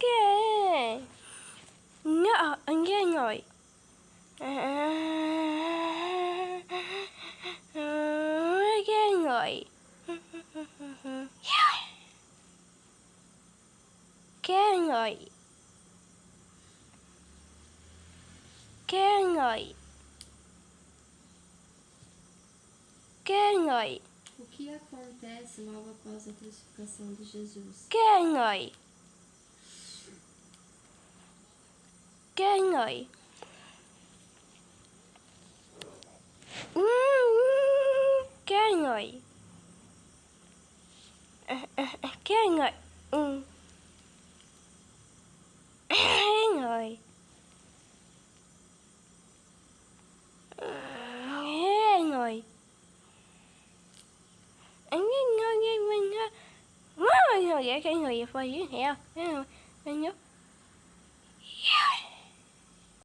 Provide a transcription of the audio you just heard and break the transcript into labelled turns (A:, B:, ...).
A: ghê. Ghê rồi. Ghê rồi. Ghê rồi. Ghê rồi. Ghê rồi.
B: O que acontece logo após a crucificação de Jesus?
A: Ghê người. Ghê người. Ghê người. Ghê người. Ghê người. Ghê người. Anh nghe nghe mình ha. Quá rồi vậy cái người phơi dưới heo. Anh nhớ